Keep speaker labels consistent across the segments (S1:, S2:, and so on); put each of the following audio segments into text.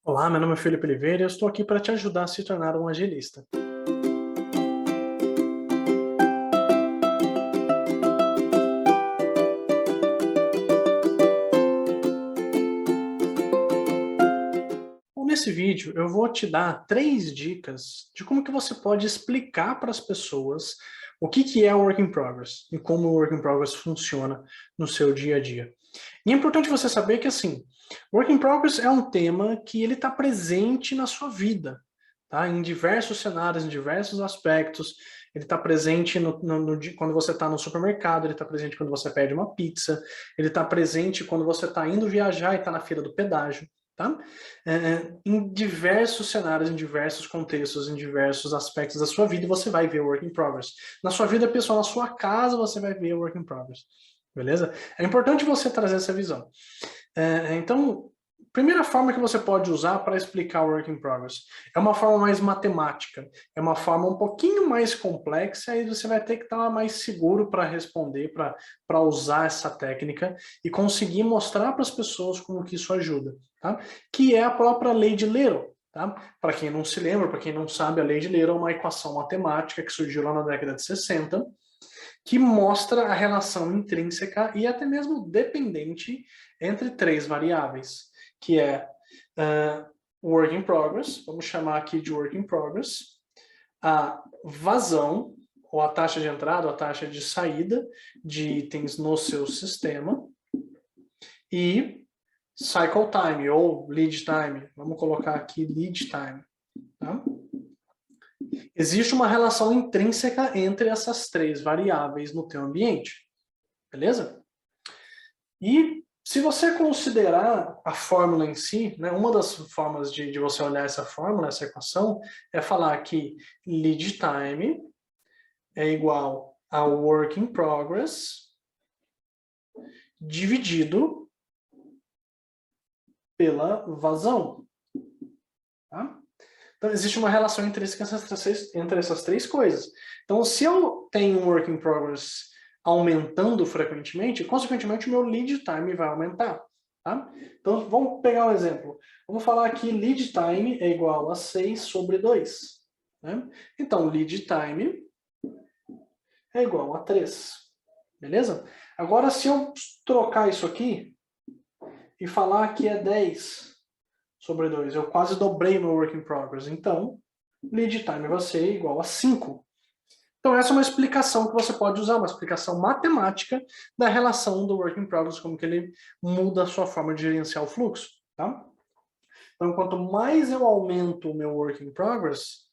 S1: Olá, meu nome é Felipe Oliveira e eu estou aqui para te ajudar a se tornar um agilista. Bom, nesse vídeo eu vou te dar 3 dicas de como que você pode explicar para as pessoas o que é o Work in Progress e como o Work in Progress funciona no seu dia a dia. E é importante você saber que, assim, Work in Progress é um tema que ele está presente na sua vida, tá? Em diversos cenários, em diversos aspectos. Ele está presente quando você está no supermercado, ele está presente quando você pede uma pizza, ele está presente quando você está indo viajar e está na fila do pedágio, tá? Em diversos cenários, em diversos contextos, em diversos aspectos da sua vida, você vai ver Work in Progress. Na sua vida pessoal, na sua casa, você vai ver Work in Progress. Beleza? É importante você trazer essa visão. Então, primeira forma que você pode usar para explicar o Work in Progress é uma forma mais matemática, é uma forma um pouquinho mais complexa, e você vai ter que estar mais seguro para responder, para usar essa técnica e conseguir mostrar para as pessoas como que isso ajuda, tá? Que é a própria lei de Little. Tá? Para quem não se lembra, para quem não sabe, a lei de Little é uma equação matemática que surgiu lá na década de 60, que mostra a relação intrínseca e até mesmo dependente entre 3 variáveis, que é work in progress, vamos chamar aqui de work in progress, a vazão, ou a taxa de entrada, ou a taxa de saída de itens no seu sistema, e cycle time, ou lead time, vamos colocar aqui lead time, tá? Existe uma relação intrínseca entre essas 3 variáveis no teu ambiente, beleza? E se você considerar a fórmula em si, né, uma das formas de você olhar essa fórmula, essa equação, é falar que lead time é igual a work in progress dividido pela vazão. Tá? Então, existe uma relação intrínseca entre essas 3 coisas. Então, se eu tenho um work in progress aumentando frequentemente, consequentemente o meu lead time vai aumentar. Tá? Então, vamos pegar um exemplo. Vamos falar que lead time é igual a 6 sobre 2. Né? Então, lead time é igual a 3. Beleza? Agora, se eu trocar isso aqui e falar que é 10 sobre 2, eu quase dobrei meu work in progress. Então, lead time vai ser igual a 5. Então, essa é uma explicação que você pode usar, uma explicação matemática da relação do work in progress, como que ele muda a sua forma de gerenciar o fluxo. Tá? Então, quanto mais eu aumento o meu work in progress,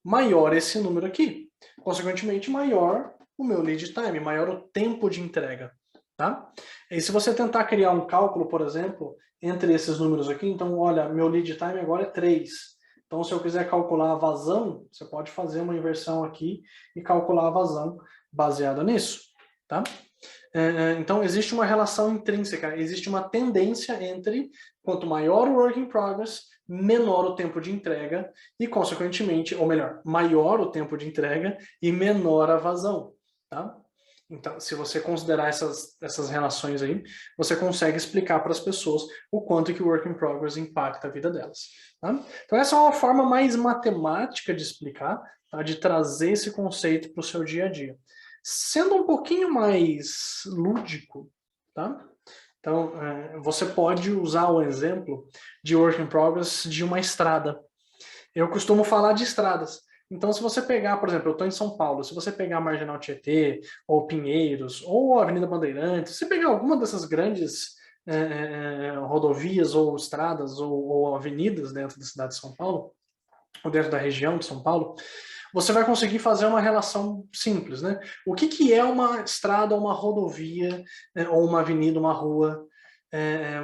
S1: maior esse número aqui. Consequentemente, maior o meu lead time, maior o tempo de entrega. Tá? E se você tentar criar um cálculo, por exemplo, entre esses números aqui, então, olha, meu lead time agora é 3. Então, se eu quiser calcular a vazão, você pode fazer uma inversão aqui e calcular a vazão baseada nisso. Tá? Então, existe uma relação intrínseca, existe uma tendência entre quanto maior o work in progress, menor o tempo de entrega e, consequentemente, ou melhor, maior o tempo de entrega e menor a vazão. Tá? Então, se você considerar essas relações aí, você consegue explicar para as pessoas o quanto que o work in progress impacta a vida delas. Tá? Então, essa é uma forma mais matemática de explicar, tá? De trazer esse conceito para o seu dia a dia. Sendo um pouquinho mais lúdico, tá? Então, você pode usar o exemplo de work in progress de uma estrada. Eu costumo falar de estradas. Então, se você pegar, por exemplo, eu estou em São Paulo, se você pegar a Marginal Tietê, ou Pinheiros, ou a Avenida Bandeirantes, se pegar alguma dessas grandes rodovias, ou estradas, ou avenidas dentro da cidade de São Paulo, ou dentro da região de São Paulo, você vai conseguir fazer uma relação simples, né? O que é uma estrada, uma rodovia, ou uma avenida, uma rua, é,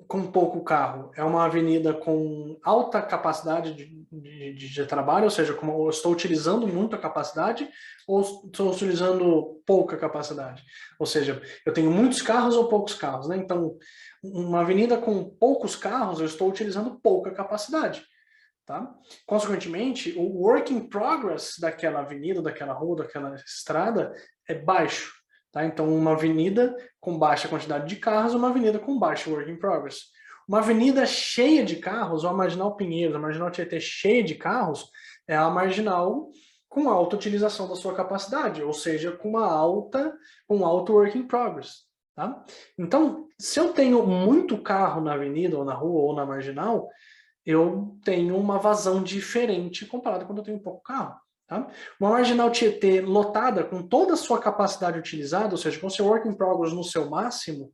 S1: com pouco carro? É uma avenida com alta capacidade de trabalho, ou seja, como eu estou utilizando muita capacidade, ou estou utilizando pouca capacidade? Ou seja, eu tenho muitos carros ou poucos carros, né? Então, uma avenida com poucos carros, eu estou utilizando pouca capacidade. Tá? Consequentemente, o work in progress daquela avenida, daquela rua, daquela estrada é baixo. Tá? Então, uma avenida com baixa quantidade de carros, uma avenida com baixo work in progress. Uma avenida cheia de carros, ou a Marginal Pinheiros, a Marginal Tietê cheia de carros, é a marginal com alta utilização da sua capacidade, ou seja, com alto work in progress. Tá? Então, se eu tenho muito carro na avenida, ou na rua, ou na marginal, eu tenho uma vazão diferente comparado quando eu tenho pouco carro. Tá? Uma marginal Tietê lotada com toda a sua capacidade utilizada, ou seja, com o seu work in progress no seu máximo,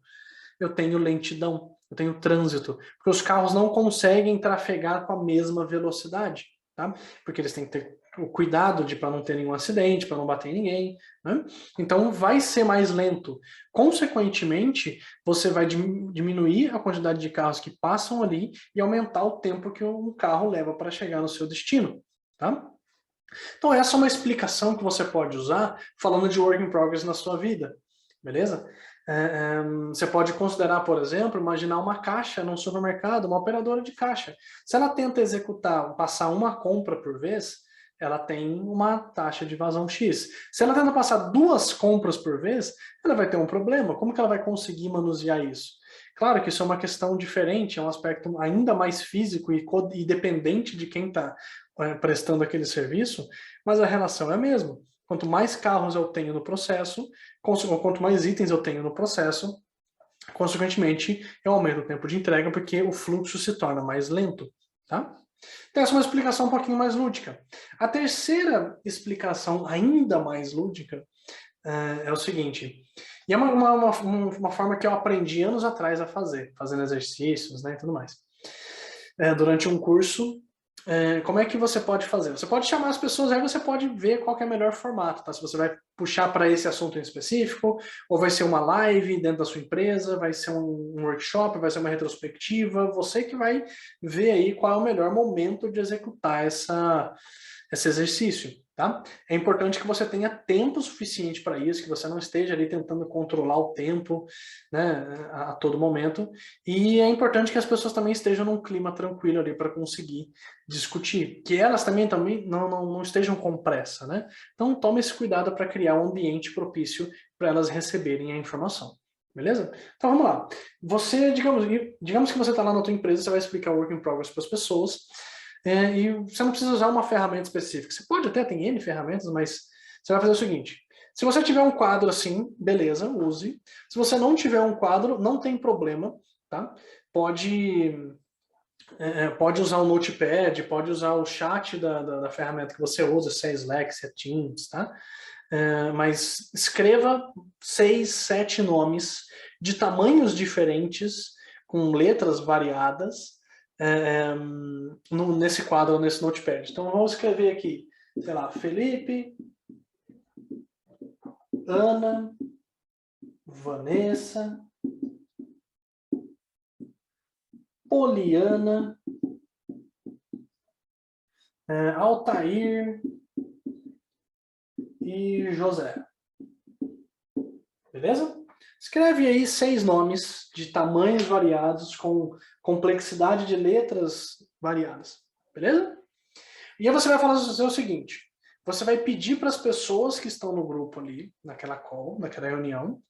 S1: eu tenho lentidão, eu tenho trânsito, porque os carros não conseguem trafegar com a mesma velocidade, tá? Porque eles têm que ter o cuidado para não ter nenhum acidente, para não bater em ninguém, né? Então vai ser mais lento. Consequentemente, você vai diminuir a quantidade de carros que passam ali e aumentar o tempo que um carro leva para chegar no seu destino, tá? Então essa é uma explicação que você pode usar falando de work in progress na sua vida, beleza? Você pode considerar, por exemplo, imaginar uma caixa num supermercado, uma operadora de caixa. Se ela tenta passar uma compra por vez, ela tem uma taxa de vazão X. Se ela tenta passar 2 compras por vez, ela vai ter um problema. Como que ela vai conseguir manusear isso? Claro que isso é uma questão diferente, é um aspecto ainda mais físico e dependente de quem está prestando aquele serviço, mas a relação é a mesma. Quanto mais carros eu tenho no processo, quanto mais itens eu tenho no processo, consequentemente, eu aumento o tempo de entrega porque o fluxo se torna mais lento. Tá? Então, essa é uma explicação um pouquinho mais lúdica. A terceira explicação, ainda mais lúdica, é o seguinte, e é uma forma que eu aprendi anos atrás a fazer, fazendo exercícios, né, e tudo mais. Durante um curso, como é que você pode fazer? Você pode chamar as pessoas, aí você pode ver qual que é o melhor formato, tá? Se você vai puxar para esse assunto em específico, ou vai ser uma live dentro da sua empresa, vai ser um workshop, vai ser uma retrospectiva, você que vai ver aí qual é o melhor momento de executar esse exercício, tá? É importante que você tenha tempo suficiente para isso, que você não esteja ali tentando controlar o tempo, né, a todo momento, e é importante que as pessoas também estejam num clima tranquilo ali para conseguir discutir, que elas também não estejam com pressa, né? Então tome esse cuidado para criar um ambiente propício para elas receberem a informação. Beleza? Então vamos lá. Você, digamos que você está lá na tua empresa, você vai explicar o work in progress para as pessoas, e você não precisa usar uma ferramenta específica. Você pode até ter N ferramentas, mas você vai fazer o seguinte. Se você tiver um quadro assim, beleza, use. Se você não tiver um quadro, não tem problema, tá? Pode usar o Notepad, pode usar o chat da ferramenta que você usa, se é Slack, se é Teams, tá? Mas escreva 6, 7 nomes de tamanhos diferentes, com letras variadas, nesse quadro, nesse Notepad. Então vamos escrever aqui, sei lá, Felipe, Ana, Vanessa, Poliana, Altair e José. Beleza? Escreve aí 6 nomes de tamanhos variados, com complexidade de letras variadas. Beleza? E aí você vai fazer o seguinte. Você vai pedir para as pessoas que estão no grupo ali, naquela call, naquela reunião,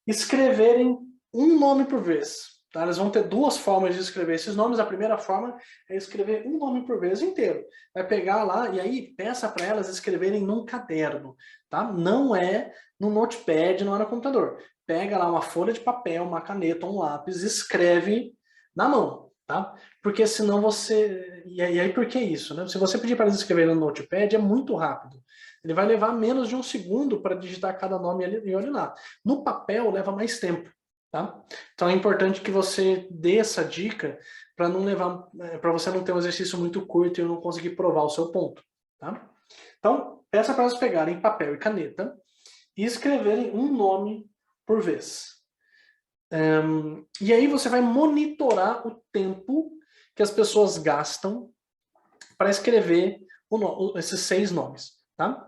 S1: escreverem um nome por vez. Tá? Eles vão ter 2 formas de escrever esses nomes. A primeira forma é escrever um nome por vez inteiro. Vai pegar lá e aí peça para elas escreverem num caderno. Tá? Não é no Notepad, não é no computador. Pega lá uma folha de papel, uma caneta, um lápis, escreve na mão. Tá? Porque senão você... E aí por que isso? Né? Se você pedir para eles escreverem no Notepad, é muito rápido. Ele vai levar menos de 1 segundo para digitar cada nome e olhar lá. No papel leva mais tempo. Tá? Então é importante que você dê essa dica para não levar, para você não ter um exercício muito curto e não conseguir provar o seu ponto. Tá? Então, peça para elas pegarem papel e caneta e escreverem um nome por vez. E aí você vai monitorar o tempo que as pessoas gastam para escrever esses 6 nomes. Tá?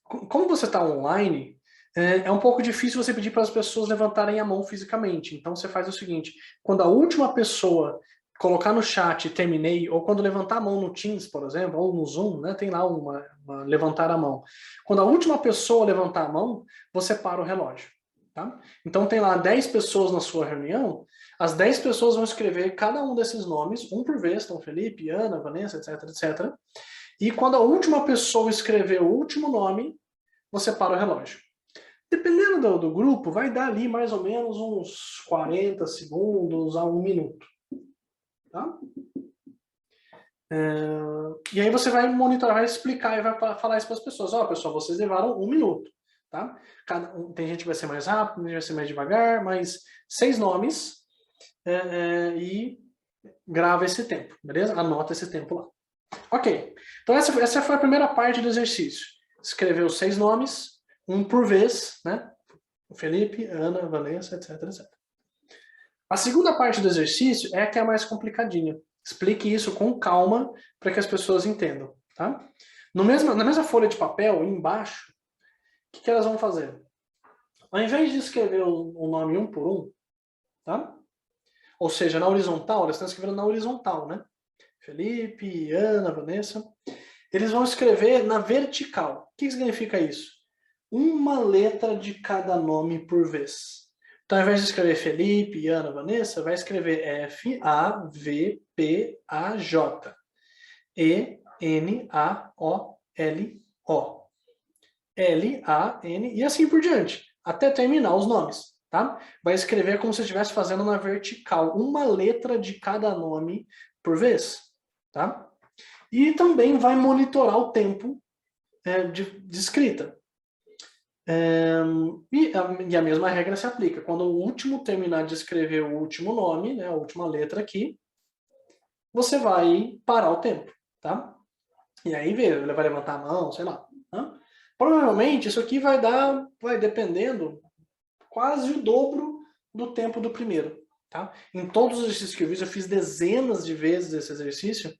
S1: Como você está online, é um pouco difícil você pedir para as pessoas levantarem a mão fisicamente. Então você faz o seguinte, quando a última pessoa colocar no chat terminei, ou quando levantar a mão no Teams, por exemplo, ou no Zoom, né, tem lá uma levantar a mão. Quando a última pessoa levantar a mão, você para o relógio. Tá? Então tem lá 10 pessoas na sua reunião, as 10 pessoas vão escrever cada um desses nomes, um por vez, então Felipe, Ana, Vanessa, etc, etc. E quando a última pessoa escrever o último nome, você para o relógio. Dependendo do grupo, vai dar ali mais ou menos uns 40 segundos a 1 minuto. Tá? E aí você vai monitorar, vai explicar e vai falar isso para as pessoas. Ó, pessoal, vocês levaram 1 minuto. Tá? Tem gente que vai ser mais rápido, tem gente que vai ser mais devagar, mas 6 nomes e grava esse tempo, beleza? Anota esse tempo lá. Ok, então essa foi a primeira parte do exercício. Escreveu 6 nomes, um por vez, né? Felipe, Ana, Vanessa, etc, etc. A segunda parte do exercício é a que é a mais complicadinha. Explique isso com calma para que as pessoas entendam, tá? Na mesma folha de papel, embaixo, o que elas vão fazer? Ao invés de escrever o nome um por um, tá? Ou seja, na horizontal, elas estão escrevendo na horizontal, né? Felipe, Ana, Vanessa. Eles vão escrever na vertical. O que significa isso? Uma letra de cada nome por vez. Então, ao invés de escrever Felipe, Ana, Vanessa, vai escrever F-A-V-P-A-J. E-N-A-O-L-O. L-A-N e assim por diante, até terminar os nomes. Tá? Vai escrever como se estivesse fazendo na vertical, uma letra de cada nome por vez. Tá? E também vai monitorar o tempo de escrita. E a mesma regra se aplica. Quando o último terminar de escrever o último nome, né, a última letra aqui, você vai parar o tempo. Tá? E aí ele vai levantar a mão, sei lá. Tá? Provavelmente isso aqui vai dependendo, quase o dobro do tempo do primeiro. Tá? Em todos os exercícios que eu fiz dezenas de vezes esse exercício,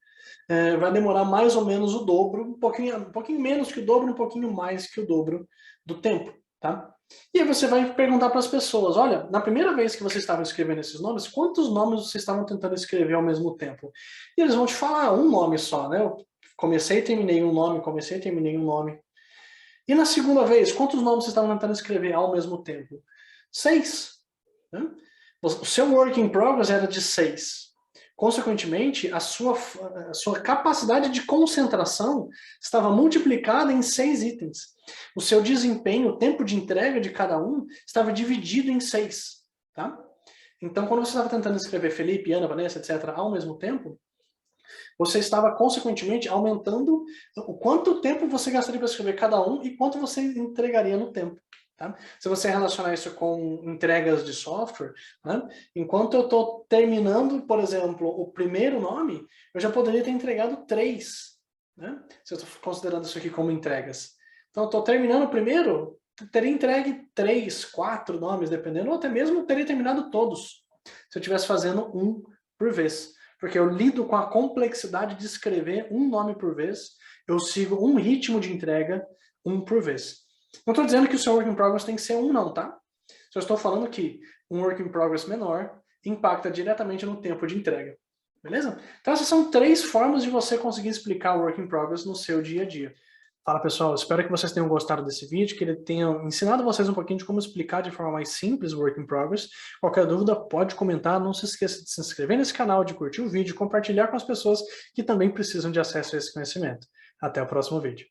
S1: vai demorar mais ou menos o dobro, um pouquinho menos que o dobro, um pouquinho mais que o dobro do tempo. Tá? E aí você vai perguntar para as pessoas, olha, na primeira vez que vocês estavam escrevendo esses nomes, quantos nomes vocês estavam tentando escrever ao mesmo tempo? E eles vão te falar um nome só, né? Eu comecei e terminei um nome, comecei e terminei um nome. E na segunda vez, quantos nomes vocês estavam tentando escrever ao mesmo tempo? 6. Né? O seu work in progress era de 6. Consequentemente, a sua capacidade de concentração estava multiplicada em 6 itens. O seu desempenho, o tempo de entrega de cada um, estava dividido em 6. Tá? Então, quando você estava tentando escrever Felipe, Ana, Vanessa, etc., ao mesmo tempo, você estava, consequentemente, aumentando o quanto tempo você gastaria para escrever cada um e quanto você entregaria no tempo. Tá? Se você relacionar isso com entregas de software, né? Enquanto eu estou terminando, por exemplo, o primeiro nome, eu já poderia ter entregado 3. Né? Se eu estou considerando isso aqui como entregas. Então, eu estou terminando o primeiro, teria entregue 3, 4 nomes, dependendo, ou até mesmo teria terminado todos, se eu estivesse fazendo um por vez. Porque eu lido com a complexidade de escrever um nome por vez, eu sigo um ritmo de entrega, um por vez. Não estou dizendo que o seu work in progress tem que ser um, não, tá? Só estou falando que um work in progress menor impacta diretamente no tempo de entrega. Beleza? Então essas são 3 formas de você conseguir explicar o work in progress no seu dia a dia. Fala pessoal, espero que vocês tenham gostado desse vídeo, que ele tenha ensinado vocês um pouquinho de como explicar de forma mais simples o Work in Progress. Qualquer dúvida pode comentar, não se esqueça de se inscrever nesse canal, de curtir o vídeo e compartilhar com as pessoas que também precisam de acesso a esse conhecimento. Até o próximo vídeo.